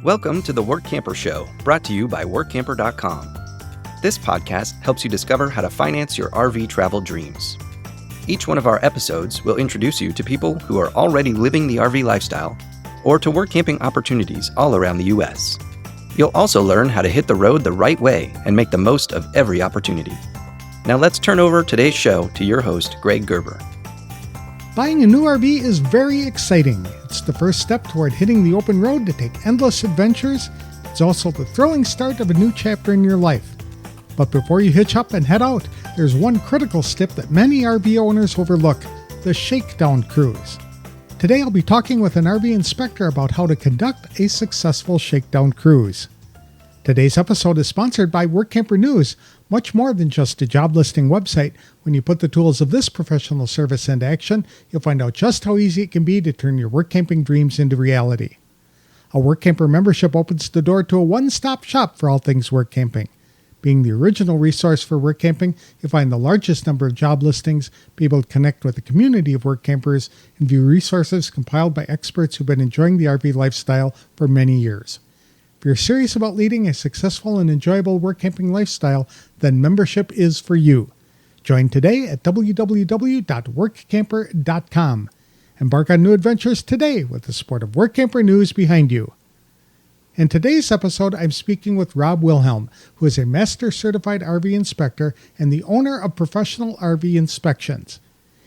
Welcome to the Workamper Show, brought to you by Workamper.com. This podcast helps you discover how to finance your RV travel dreams. Each one of our episodes will introduce you to people who are already living the RV lifestyle or to work camping opportunities all around the U.S. You'll also learn how to hit the road the right way and make the most of every opportunity. Now let's turn over today's show to your host, Greg Gerber. Buying a new RV is very exciting. It's the first step toward hitting the open road to take endless adventures. It's also the thrilling start of a new chapter in your life. But before you hitch up and head out, there's one critical step that many RV owners overlook: the shakedown cruise. Today I'll be talking with an RV inspector about how to conduct a successful shakedown cruise. Today's episode is sponsored by Workamper News. Much more than just a job listing website. When you put the tools of this professional service into action, you'll find out just how easy it can be to turn your work camping dreams into reality. A Workamper membership opens the door to a one-stop shop for all things work camping. Being the original resource for work camping, you'll find the largest number of job listings, be able to connect with a community of work campers, and view resources compiled by experts who've been enjoying the RV lifestyle for many years. If you're serious about leading a successful and enjoyable work camping lifestyle, then membership is for you. Join today at www.workamper.com. Embark on new adventures today with the support of Workamper News behind you. In today's episode, I'm speaking with Rob Wilhelm, who is a Master Certified RV Inspector and the owner of Professional RV Inspections.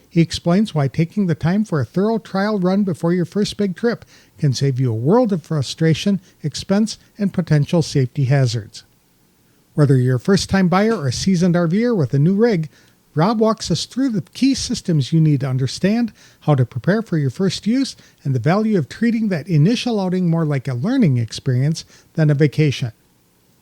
He explains why taking the time for a thorough trial run before your first big trip can save you a world of frustration, expense, and potential safety hazards. Whether you're a first-time buyer or a seasoned RVer with a new rig, Rob walks us through the key systems you need to understand, how to prepare for your first use, and the value of treating that initial outing more like a learning experience than a vacation.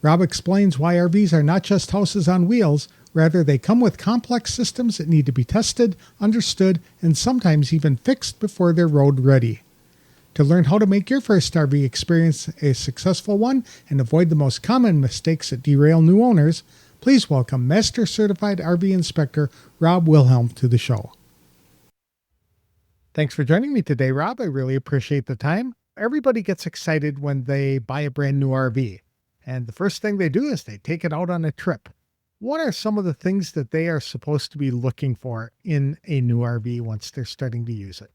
Rob explains why RVs are not just houses on wheels. Rather, they come with complex systems that need to be tested, understood, and sometimes even fixed before they're road ready. To learn how to make your first RV experience a successful one and avoid the most common mistakes that derail new owners, please welcome Master Certified RV Inspector Rob Wilhelm to the show. Thanks for joining me today, Rob. I really appreciate the time. Everybody gets excited when they buy a brand new RV, and the first thing they do is they take it out on a trip. What are some of the things that they are supposed to be looking for in a new RV once they're starting to use it?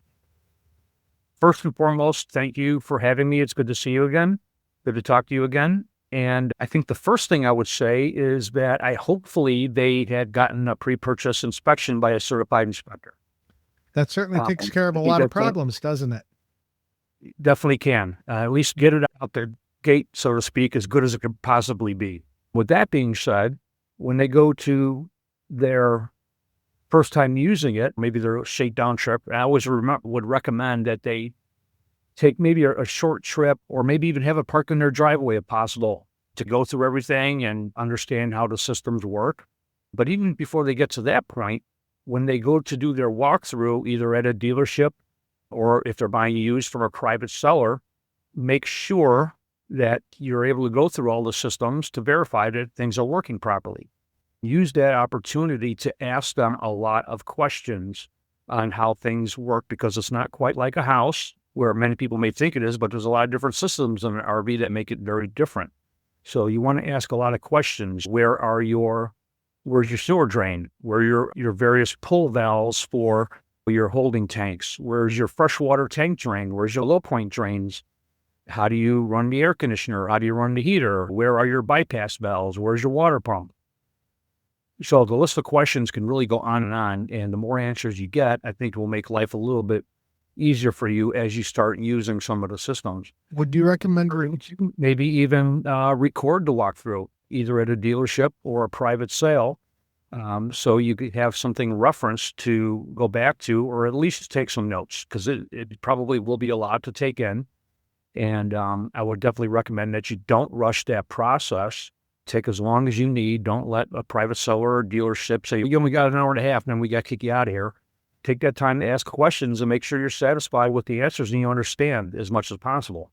First and foremost, thank you for having me. It's good to see you again. Good to talk to you again. And I think the first thing I would say is that hopefully they had gotten a pre-purchase inspection by a certified inspector. That certainly takes care of a lot of problems, doesn't it? Definitely can. At least get it out their gate, so to speak, as good as it could possibly be. With that being said, when they go to their first time using it, maybe their shakedown trip, I always would recommend that they take maybe a short trip or maybe even have it parked in their driveway if possible to go through everything and understand how the systems work. But even before they get to that point, when they go to do their walkthrough, either at a dealership or if they're buying used from a private seller, make sure that you're able to go through all the systems to verify that things are working properly. Use that opportunity to ask them a lot of questions on how things work, because it's not quite like a house where many people may think it is, but there's a lot of different systems in an RV that make it very different. So you want to ask a lot of questions. Where's your sewer drain? Where are your various pull valves for your holding tanks? Where's your freshwater tank drain? Where's your low point drains? How do you run the air conditioner? How do you run the heater? Where are your bypass valves? Where's your water pump? So the list of questions can really go on, and the more answers you get, I think will make life a little bit easier for you as you start using some of the systems. Would you recommend maybe even record the walkthrough, either at a dealership or a private sale, so you could have something referenced to go back to, or at least take some notes, because it probably will be a lot to take in. And I would definitely recommend that you don't rush that process. Take as long as you need. Don't let a private seller or dealership say, you only got an hour and a half, and then we got to kick you out of here. Take that time to ask questions and make sure you're satisfied with the answers and you understand as much as possible.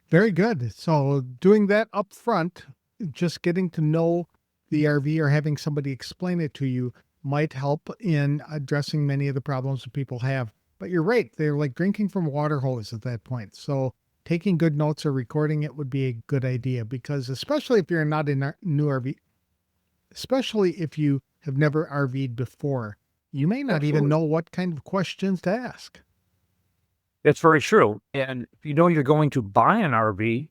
Very good. So doing that up front, just getting to know the RV or having somebody explain it to you might help in addressing many of the problems that people have. But you're right. They're like drinking from a water hose at that point. So taking good notes or recording it would be a good idea, because especially if you're not in a new RV, especially if you have never RV'd before, you may not even Absolutely. know what kind of questions to ask. That's very true. And if you know you're going to buy an RV,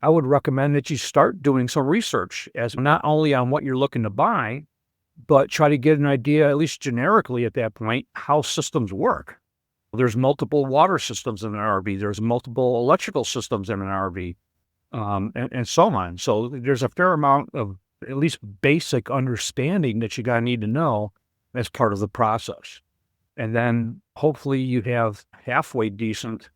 I would recommend that you start doing some research as not only on what you're looking to buy, but try to get an idea, at least generically at that point, how systems work. There's multiple water systems in an RV. There's multiple electrical systems in an RV, and so on. So there's a fair amount of at least basic understanding that you gotta need to know as part of the process. And then hopefully you have halfway decent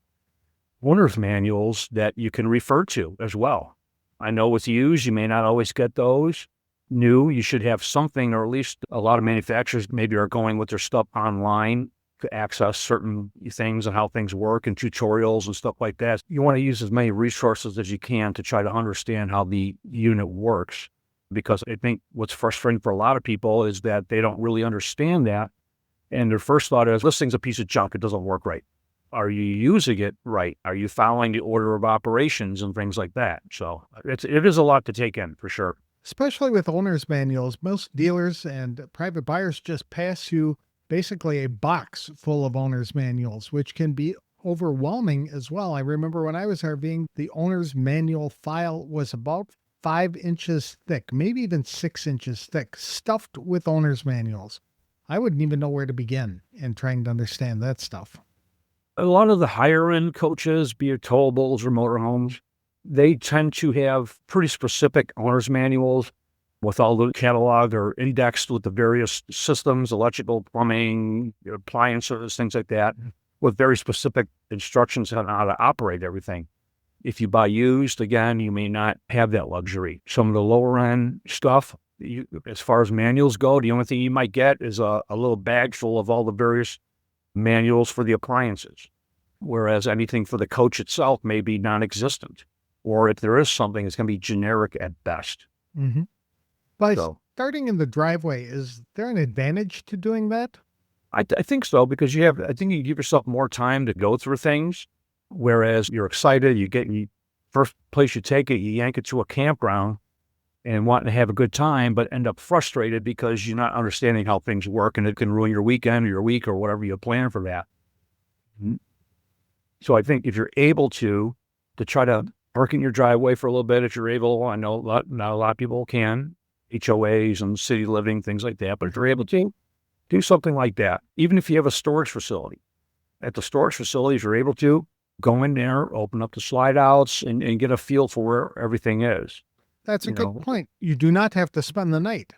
owner's manuals that you can refer to as well. I know with used, you may not always get those. New, you should have something, or at least a lot of manufacturers maybe are going with their stuff online to access certain things and how things work and tutorials and stuff like that. You want to use as many resources as you can to try to understand how the unit works, because I think what's frustrating for a lot of people is that they don't really understand that. And their first thought is, this thing's a piece of junk. It doesn't work right. Are you using it right? Are you following the order of operations and things like that? So it is a lot to take in for sure. Especially with owner's manuals, most dealers and private buyers just pass you basically a box full of owner's manuals, which can be overwhelming as well. I remember when I was RVing, the owner's manual file was about 5 inches thick, maybe even 6 inches thick, stuffed with owner's manuals. I wouldn't even know where to begin in trying to understand that stuff. A lot of the higher end coaches, be it towables or motorhomes, they tend to have pretty specific owner's manuals with all the catalog or indexed with the various systems, electrical, plumbing, appliances, things like that, with very specific instructions on how to operate everything. If you buy used, again, you may not have that luxury. Some of the lower end stuff, as far as manuals go, the only thing you might get is a little bag full of all the various manuals for the appliances, whereas anything for the coach itself may be non-existent, or if there is something, it's going to be generic at best. Mm-hmm. By So starting in the driveway, is there an advantage to doing that? I think so, because I think you give yourself more time to go through things, whereas you're excited, first place you take it, you yank it to a campground and wanting to have a good time, but end up frustrated because you're not understanding how things work, and it can ruin your weekend or your week or whatever you plan for that. Mm-hmm. So I think if you're able to try to park in your driveway for a little bit, if you're able, I know not a lot of people can, HOAs and city living, things like that, but if you're able to, do something like that. Even if you have a storage facility. At the storage facility, if you're able to, go in there, open up the slide outs and get a feel for where everything is. That's a good point. You do not have to spend the night.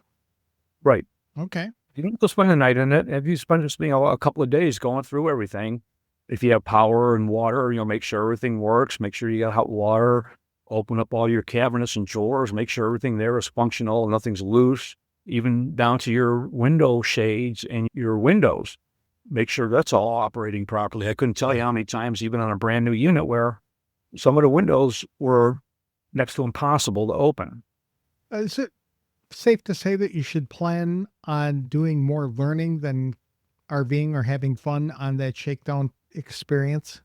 Right. Okay. You don't have to spend the night in it. If you spend just, a couple of days going through everything, if you have power and water, make sure everything works, make sure you got hot water, open up all your cabinets and drawers, make sure everything there is functional, nothing's loose, even down to your window shades and your windows. Make sure that's all operating properly. I couldn't tell you how many times, even on a brand new unit, where some of the windows were next to impossible to open. Is it safe to say that you should plan on doing more learning than RVing or having fun on that shakedown experience?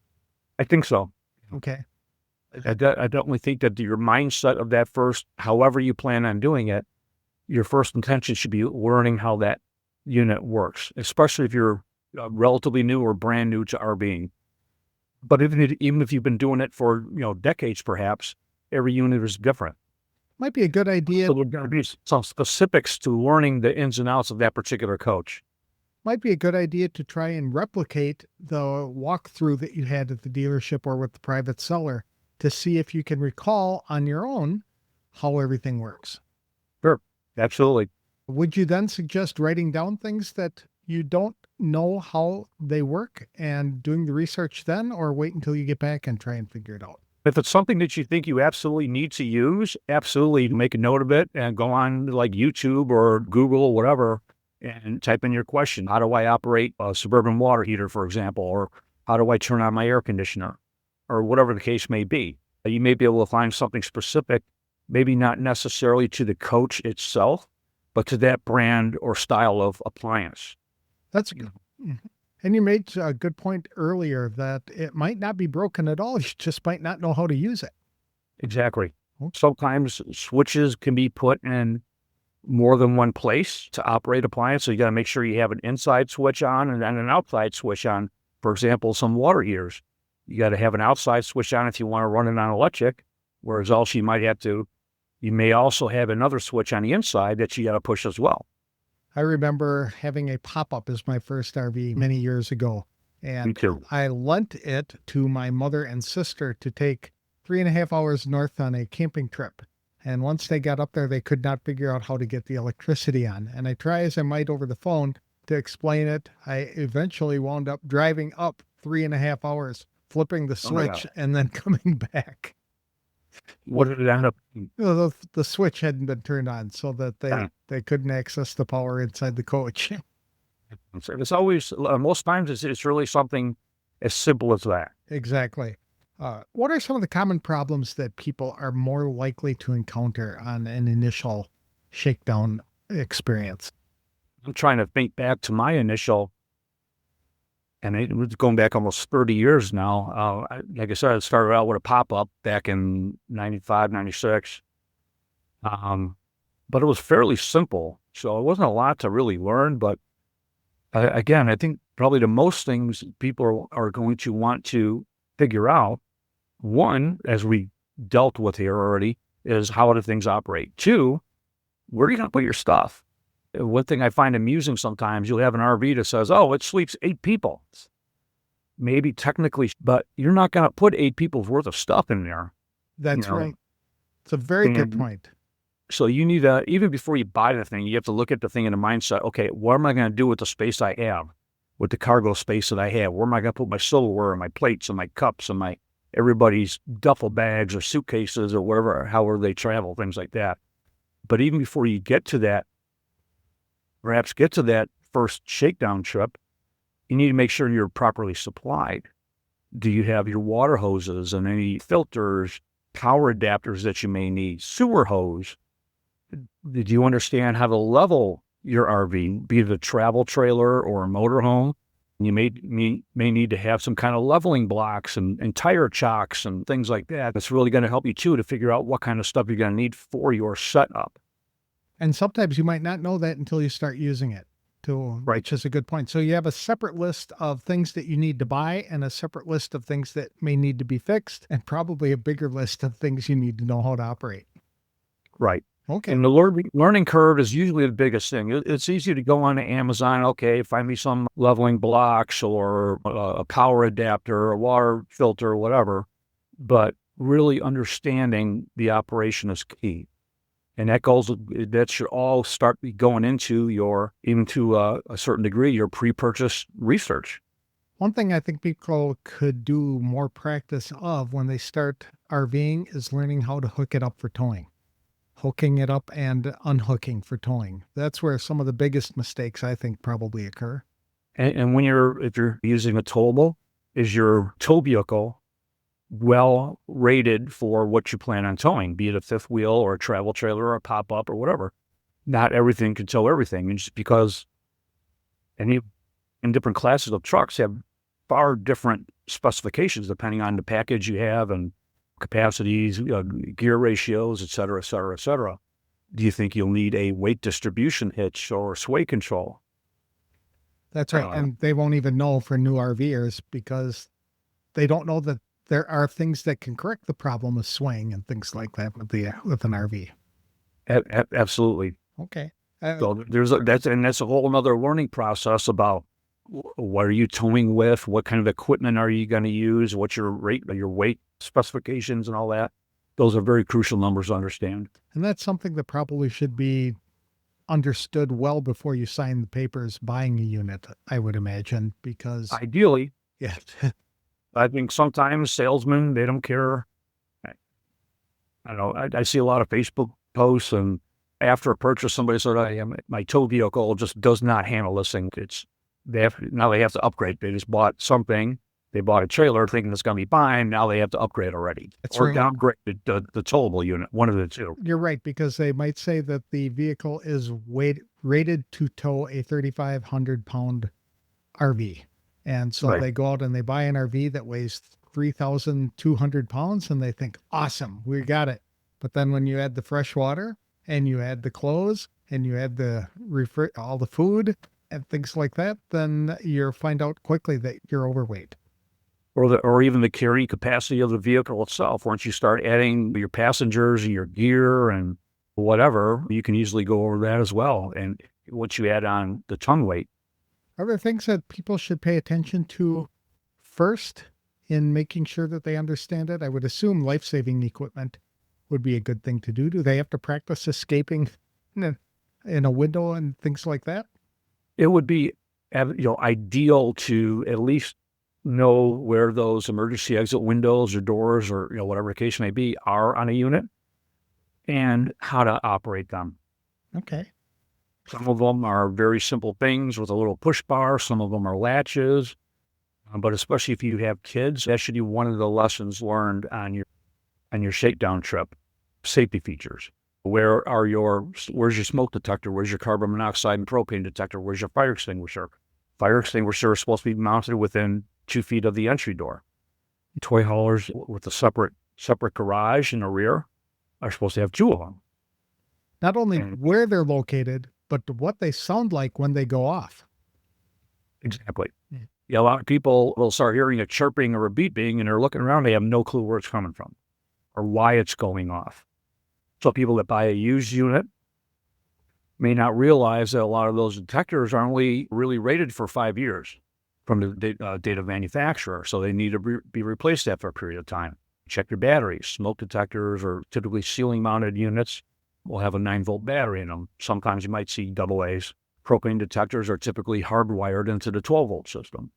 I think so. Okay. I definitely think that your mindset of that first, however you plan on doing it, your first intention should be learning how that unit works, especially if you're relatively new or brand new to RVing. But even if you've been doing it for decades, perhaps, every unit is different. Might be a good idea. So there's going to be some specifics to learning the ins and outs of that particular coach. Might be a good idea to try and replicate the walkthrough that you had at the dealership or with the private seller to see if you can recall on your own how everything works. Sure, absolutely. Would you then suggest writing down things that you don't know how they work and doing the research then, or wait until you get back and try and figure it out? If it's something that you think you absolutely need to use, absolutely make a note of it and go on like YouTube or Google or whatever and type in your question. How do I operate a suburban water heater, for example, or how do I turn on my air conditioner, or whatever the case may be. You may be able to find something specific, maybe not necessarily to the coach itself, but to that brand or style of appliance. That's good. And you made a good point earlier that it might not be broken at all. You just might not know how to use it. Exactly. Okay. Sometimes switches can be put in more than one place to operate appliance. So you got to make sure you have an inside switch on and then an outside switch on. For example, some water heaters. You got to have an outside switch on if you want to run it on electric, whereas also you may also have another switch on the inside that you got to push as well. I remember having a pop-up as my first RV many years ago. And Me too. I lent it to my mother and sister to take 3.5 hours north on a camping trip. And once they got up there, they could not figure out how to get the electricity on. And I try as I might over the phone to explain it. I eventually wound up driving up 3.5 hours, flipping the switch, and then coming back. What did it end up? The switch hadn't been turned on so that they couldn't access the power inside the coach. It's always, most times it's really something as simple as that. Exactly. What are some of the common problems that people are more likely to encounter on an initial shakedown experience? I'm trying to think back to my initial, and it was going back almost 30 years now. Like I said, I started out with a pop-up back in 95, 96. But it was fairly simple. So it wasn't a lot to really learn. But again, I think probably the most things people are going to want to figure out, one, as we dealt with here already, is how do things operate? Two, where are you going to put your stuff? One thing I find amusing sometimes, you'll have an RV that says, oh, it sleeps 8 people. Maybe technically, but you're not going to put 8 people's worth of stuff in there. That's right. It's a very good point. So you need to, even before you buy the thing, you have to look at the thing in the mindset, okay, what am I going to do with the space I have, with the cargo space that I have? Where am I going to put my silverware and my plates and my cups and my everybody's duffel bags or suitcases or wherever, however they travel, things like that. But even before you get to that, perhaps get to that first shakedown trip, you need to make sure you're properly supplied. Do you have your water hoses and any filters, power adapters that you may need, sewer hose? Do you understand how to level your RV, be it a travel trailer or a motorhome? You may need to have some kind of leveling blocks and tire chocks and things like that. That's really going to help you too to figure out what kind of stuff you're going to need for your setup. And sometimes you might not know that until you start using it, which is a good point. So you have a separate list of things that you need to buy and a separate list of things that may need to be fixed and probably a bigger list of things you need to know how to operate. Right. Okay. And the learning curve is usually the biggest thing. It's easy to go on to Amazon, okay, find me some leveling blocks or a power adapter, a water filter, whatever. But really understanding the operation is key. And that should all start going into even to a certain degree, your pre-purchase research. One thing I think people could do more practice of when they start RVing is learning how to hook it up for towing. Hooking it up and unhooking for towing. That's where some of the biggest mistakes I think probably occur. And if you're using a towable, is your tow vehicle well rated for what you plan on towing, be it a fifth wheel or a travel trailer or a pop-up or whatever? Not everything can tow everything. And just because in different classes of trucks have far different specifications depending on the package you have and capacities, gear ratios, et cetera, et cetera, et cetera. Do you think you'll need a weight distribution hitch or sway control? That's right. And they won't even know for new RVers because they don't know that there are things that can correct the problem of swaying and things like that with an RV. Absolutely. Okay. So that's a whole other learning process about what are you towing with, what kind of equipment are you going to use, what's your weight specifications and all that. Those are very crucial numbers to understand. And that's something that probably should be understood well before you sign the papers buying a unit, I would imagine, because ideally, yeah. I think sometimes salesmen, they don't care. I don't know. I see a lot of Facebook posts, and after a purchase, somebody said, my tow vehicle just does not handle this thing. They have to upgrade. They just bought something. They bought a trailer thinking it's going to be fine. Now they have to upgrade already. Or downgrade the towable unit, one of the two. You're right, because they might say that the vehicle is rated to tow a 3,500-pound RV. And so Right. they go out and they buy an RV that weighs 3,200 pounds and they think, awesome, we got it. But then when you add the fresh water and you add the clothes and you add the all the food and things like that, then you find out quickly that you're overweight. Or even the carrying capacity of the vehicle itself. Once you start adding your passengers, your gear, and whatever, you can easily go over that as well. And once you add on the ton weight, Are there things that people should pay attention to first in making sure that they understand it? I would assume life-saving equipment would be a good thing to do. Do they have to practice escaping in a window and things like that? it would be ideal to at least know where those emergency exit windows or doors or whatever the case may be are on a unit and how to operate them. Okay. Some of them are very simple things with a little push bar. Some of them are latches. But especially if you have kids, that should be one of the lessons learned on your shakedown trip. Safety features. Where's your smoke detector? Where's your carbon monoxide and propane detector? Where's your fire extinguisher? Fire extinguisher is supposed to be mounted within 2 feet of the entry door. Toy haulers with a separate garage in the rear are supposed to have 2 of them. Not only where they're located, but what they sound like when they go off. Exactly. Yeah, a lot of people will start hearing a chirping or a beeping, and they're looking around. They have no clue where it's coming from or why it's going off. So people that buy a used unit may not realize that a lot of those detectors are only really rated for 5 years from the date of manufacturer. So they need to be replaced after a period of time. Check your batteries. Smoke detectors are typically ceiling-mounted units will have a 9-volt battery in them. Sometimes you might see AA's. Propane detectors are typically hardwired into the 12-volt system.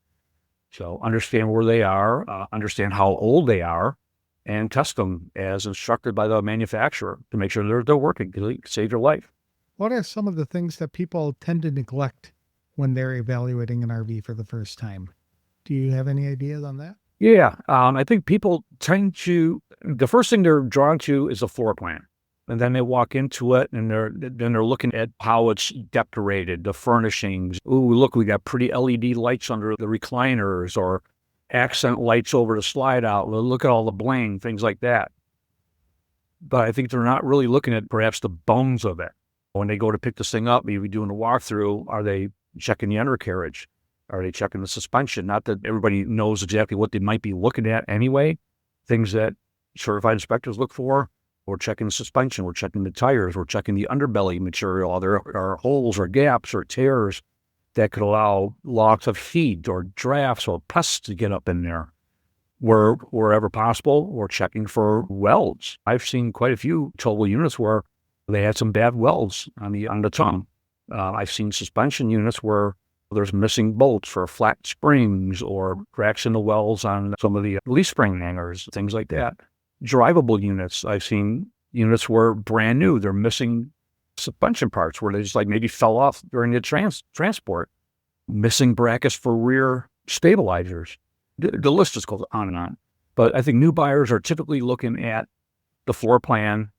So understand where they are, understand how old they are, and test them as instructed by the manufacturer to make sure they're working to save your life. What are some of the things that people tend to neglect when they're evaluating an RV for the first time? Do you have any ideas on that? Yeah, I think people tend to, the first thing they're drawn to is a floor plan. And then they walk into it and they're looking at how it's decorated, the furnishings. Ooh, look, we got pretty LED lights under the recliners or accent lights over the slide out. Well, look at all the bling, things like that. But I think they're not really looking at perhaps the bones of it. When they go to pick this thing up, maybe doing a walkthrough, are they checking the undercarriage? Are they checking the suspension? Not that everybody knows exactly what they might be looking at anyway. Things that certified inspectors look for. We're checking the suspension. We're checking the tires. We're checking the underbelly material. There are holes or gaps or tears that could allow lots of heat or drafts or pests to get up in there. Wherever possible, we're checking for welds. I've seen quite a few towable units where they had some bad welds on the tongue. I've seen suspension units where there's missing bolts for flat springs or cracks in the welds on some of the leaf spring hangers, things like that. Drivable units. I've seen units where brand new, they're missing suspension parts where they just maybe fell off during the transport. Missing brackets for rear stabilizers. The list just goes on and on. But I think new buyers are typically looking at the floor plan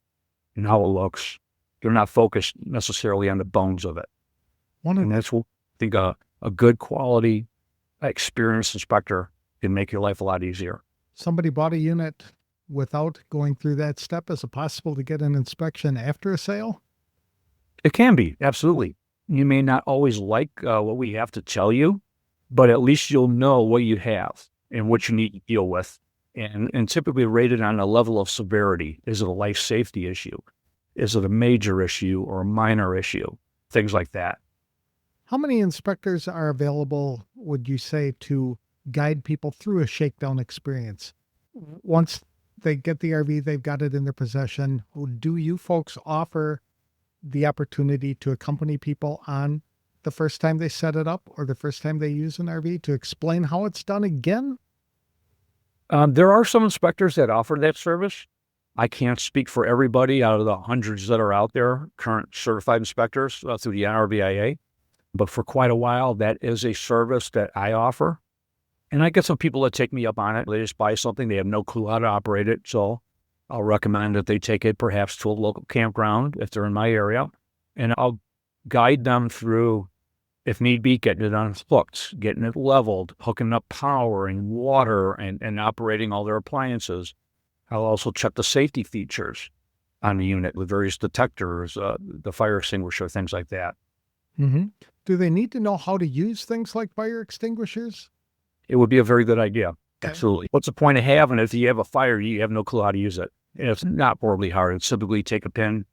and how it looks. They're not focused necessarily on the bones of it. And that's what I think a good quality, experienced inspector can make your life a lot easier. Somebody bought a unit without going through that step. Is it possible to get an inspection after a sale? It can be, absolutely. You may not always like what we have to tell you, but at least you'll know what you have and what you need to deal with. And typically rated on a level of severity. Is it a life safety issue? Is it a major issue or a minor issue? Things like that. How many inspectors are available, would you say, to guide people through a shakedown experience? Once they get the RV, they've got it in their possession. Do you folks offer the opportunity to accompany people on the first time they set it up or the first time they use an RV to explain how it's done again? There are some inspectors that offer that service. I can't speak for everybody out of the hundreds that are out there, current certified inspectors through the NRVIA. But for quite a while, that is a service that I offer. And I get some people that take me up on it. They just buy something. They have no clue how to operate it. So I'll recommend that they take it perhaps to a local campground if they're in my area. And I'll guide them through If need be, getting it unhooked, getting it leveled, hooking up power and water and operating all their appliances. I'll also check the safety features on the unit with various detectors, the fire extinguisher, things like that. Mm-hmm. Do they need to know how to use things like fire extinguishers? It would be a very good idea. Okay. Absolutely. What's the point of having it if you have a fire, you have no clue how to use it? And it's not horribly hard. It's typically take a pin,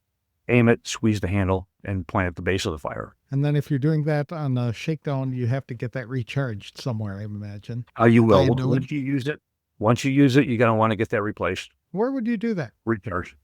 aim it, squeeze the handle, and point at the base of the fire. And then if you're doing that on a shakedown, you have to get that recharged somewhere, I imagine. You will. I know Once you use it, you're going to want to get that replaced. Where would you do that? Recharge.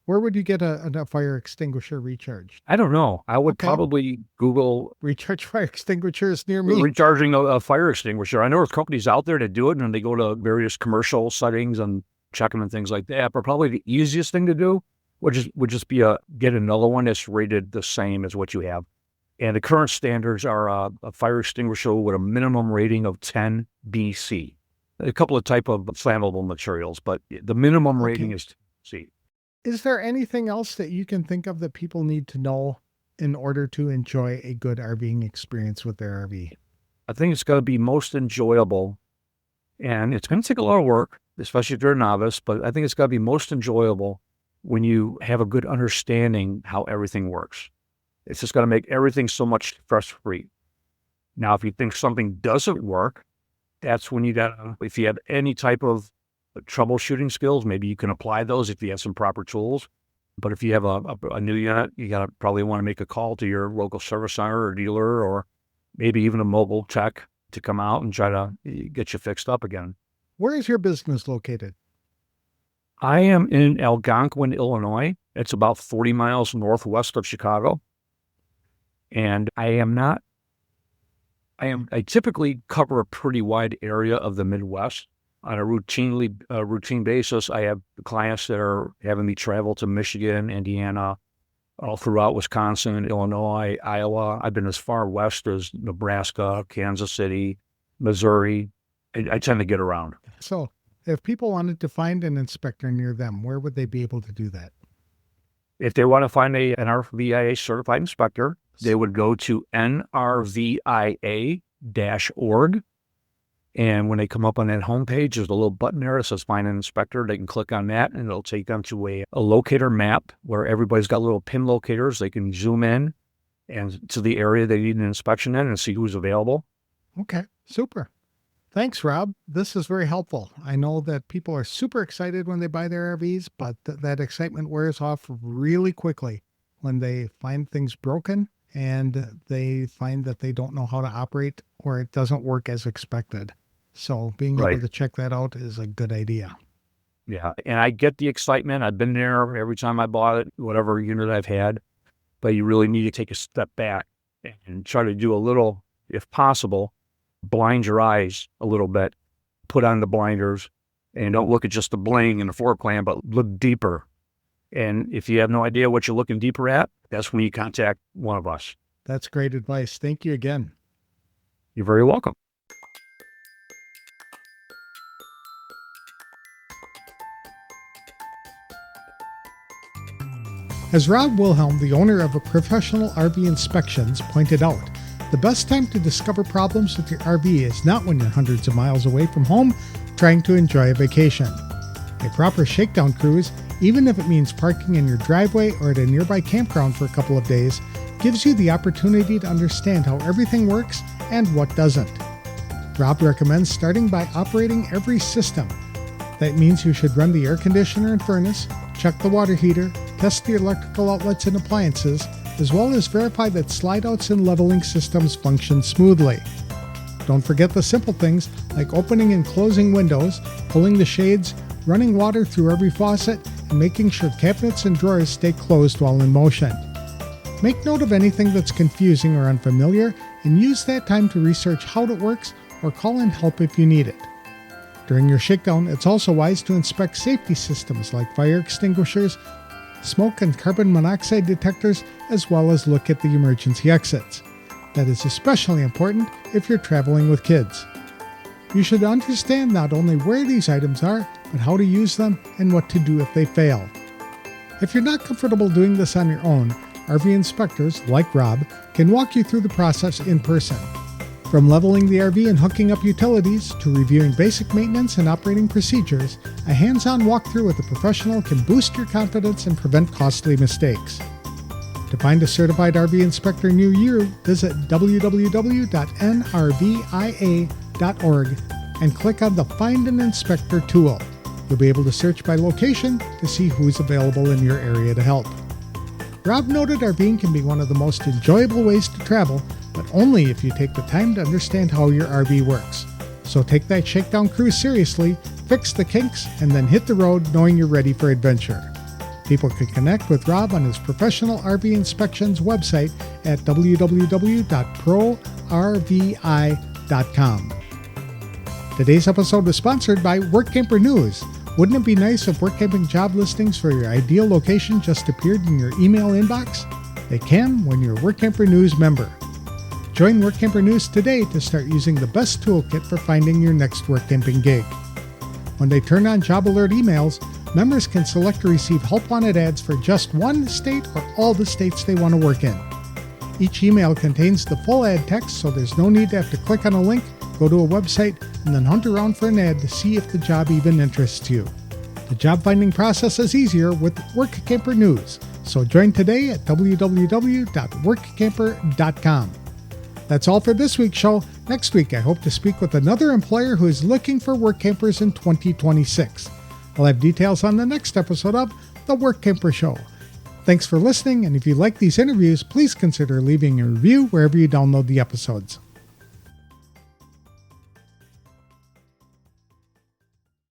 Where would you get a fire extinguisher recharged? I don't know. I would Okay. probably Google Recharge fire extinguishers near me. recharging a fire extinguisher. I know there's companies out there that do it, and they go to various commercial settings and check them and things like that. But probably the easiest thing to do would just be get another one that's rated the same as what you have. And the current standards are a fire extinguisher with a minimum rating of 10 BC. A couple of type of flammable materials, but the minimum rating is 10 BC. Is there anything else that you can think of that people need to know in order to enjoy a good RVing experience with their RV? I think it's going to be most enjoyable, and it's going to take a lot of work, especially if you're a novice, but I think it's going to be most enjoyable when you have a good understanding how everything works. It's just going to make everything so much stress-free. Now, if you think something doesn't work, that's when if you have any type of troubleshooting skills, maybe you can apply those if you have some proper tools. But if you have a new unit, you got to probably want to make a call to your local service center or dealer, or maybe even a mobile tech to come out and try to get you fixed up again. Where is your business located? I am in Algonquin, Illinois. It's about 40 miles northwest of Chicago. And I typically cover a pretty wide area of the Midwest. On a routine basis, I have clients that are having me travel to Michigan, Indiana, all throughout Wisconsin, Illinois, Iowa. I've been as far west as Nebraska, Kansas City, Missouri. I tend to get around. So if people wanted to find an inspector near them, where would they be able to do that? If they want to find an NRVIA certified inspector, they would go to nrvia-org. And when they come up on that homepage, there's a little button there that says Find an Inspector. They can click on that, and it'll take them to a locator map where everybody's got little pin locators. They can zoom in and to the area they need an inspection in and see who's available. Okay, super. Thanks, Rob. This is very helpful. I know that people are super excited when they buy their RVs, but that excitement wears off really quickly when they find things broken and they find that they don't know how to operate or it doesn't work as expected. So being able to check that out is a good idea. Yeah, and I get the excitement. I've been there every time I bought it, whatever unit I've had, but you really need to take a step back and try to do a little, if possible, blind your eyes a little bit, put on the blinders, and don't look at just the bling and the floor plan, but look deeper. And if you have no idea what you're looking deeper at, that's when you contact one of us. That's great advice. Thank you again. You're very welcome. As Rob Wilhelm, the owner of a Professional RV Inspections, pointed out, the best time to discover problems with your RV is not when you're hundreds of miles away from home trying to enjoy a vacation. A proper shakedown cruise, even if it means parking in your driveway or at a nearby campground for a couple of days, gives you the opportunity to understand how everything works and what doesn't. Rob recommends starting by operating every system. That means you should run the air conditioner and furnace, check the water heater, test the electrical outlets and appliances, as well as verify that slide-outs and leveling systems function smoothly. Don't forget the simple things like opening and closing windows, pulling the shades, running water through every faucet, and making sure cabinets and drawers stay closed while in motion. Make note of anything that's confusing or unfamiliar, and use that time to research how it works or call in help if you need it. During your shakedown, it's also wise to inspect safety systems like fire extinguishers, smoke and carbon monoxide detectors, as well as look at the emergency exits. That is especially important if you're traveling with kids. You should understand not only where these items are, but how to use them and what to do if they fail. If you're not comfortable doing this on your own, RV inspectors, like Rob, can walk you through the process in person. From leveling the RV and hooking up utilities to reviewing basic maintenance and operating procedures, a hands-on walkthrough with a professional can boost your confidence and prevent costly mistakes. To find a certified RV inspector near you, visit www.nrvia.org and click on the Find an Inspector tool. You'll be able to search by location to see who's available in your area to help. Rob noted RVing can be one of the most enjoyable ways to travel, but only if you take the time to understand how your RV works. So take that shakedown cruise seriously, fix the kinks, and then hit the road knowing you're ready for adventure. People can connect with Rob on his professional RV inspections website at www.prorvi.com. Today's episode was sponsored by Workamper News. Wouldn't it be nice if work-camping job listings for your ideal location just appeared in your email inbox? They can when you're a Workamper News member. Join Workamper News today to start using the best toolkit for finding your next work camping gig. When they turn on job alert emails, members can select to receive help wanted ads for just one state or all the states they want to work in. Each email contains the full ad text, so there's no need to have to click on a link, go to a website, and then hunt around for an ad to see if the job even interests you. The job finding process is easier with Workamper News, so join today at www.workamper.com. That's all for this week's show. Next week, I hope to speak with another employer who is looking for work campers in 2026. I'll have details on the next episode of The Workamper Show. Thanks for listening, and if you like these interviews, please consider leaving a review wherever you download the episodes.